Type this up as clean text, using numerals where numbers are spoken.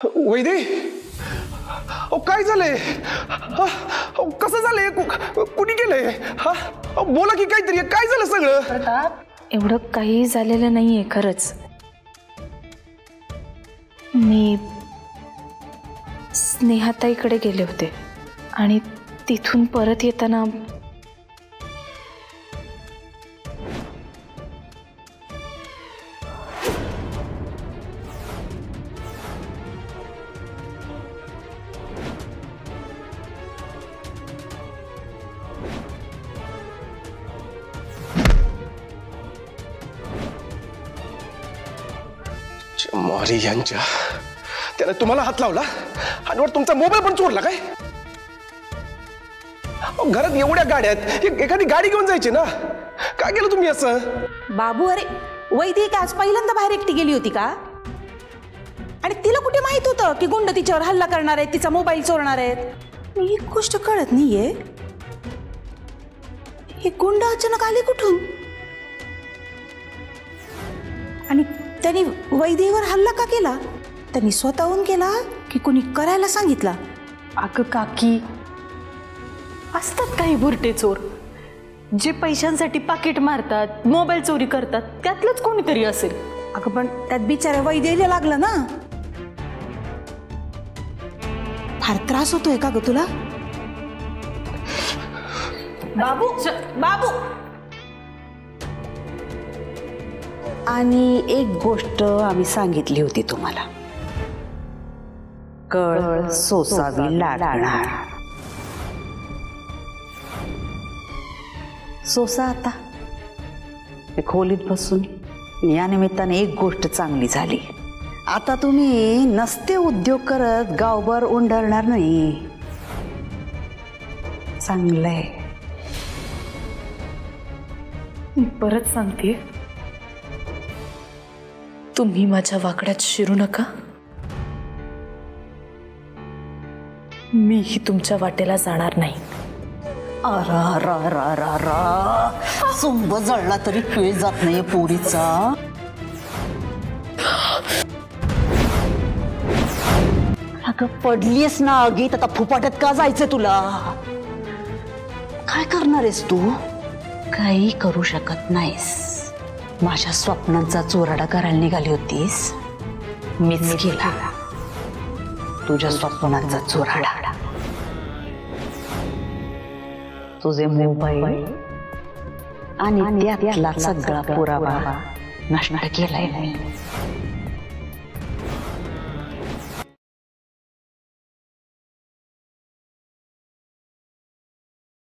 वैदे, काय झालंय? कसं झालंय? कुणी केलंय? बोला की काहीतरी. काय झालं सगळं? प्रताप, एवढं काही झालेलं नाहीये खरंच. मी स्नेहाताईकडे गेले होते आणि तिथून परत येताना मारी यांच्या त्याने तुम्हाला हात लावला आणि वर तुमचा मोबाईल पण चोरला काय? घरात एवढ्या गाड्या आहेत, एखादी गाडी घेऊन जायची ना. काय केलं तुम्ही असं? बाबू, अरे वैदी काय आज पहिल्यांदा बाहेर एकटी गेली होती का? आणि तिला कुठे माहित होतं की गुंड तिच्यावर हल्ला करणार आहेत, तिचा मोबाईल चोरणार आहेत? ही गोष्ट कळत नाहीये. हे गुंड अचानक आले कुठून? आणि त्यांनी वैदेवर हल्ला का केला? त्यांनी स्वतःहून केला की कोणी करायला सांगितला? अगं काकी, असतात काही बुरटे चोर जे पैशांसाठी पाकिट मारतात, मोबाईल चोरी करतात. त्यातलंच कोणीतरी असेल. अगं पण त्यात बिचाऱ्या वैदेला लागलं ना. फार त्रास होतोय का ग तुला? बाबू, बाबू. आणि एक गोष्ट आम्ही सांगितली होती तुम्हाला, कळ सोसावी लागणार. सोसा आता खोलीत बसून. या निमित्ताने एक गोष्ट चांगली झाली. आता तुम्ही नसते उद्योग करत गावभर उंडरणार नाही. चांगलंय. मी परत सांगते, तुम्ही माझ्या वाकड्यात शिरू नका. मीही तुमच्या वाटेला जाणार नाही. सुंब जळला तरी पिळ जात नाहीये पोरीचा. अगं पडलीस ना आगीत, आता फुपाट्यात का जायचंय तुला? काय करणार आहेस तू? काही करू शकत नाहीस. माझ्या स्वप्नांचा चोराडा करायला निघाली होतीस, मीच केला तुझ्या स्वप्नांचा चोराडा. तुझे मोबाईल आणि त्यातला सगळा पुरावा नष्ट केलाय मी.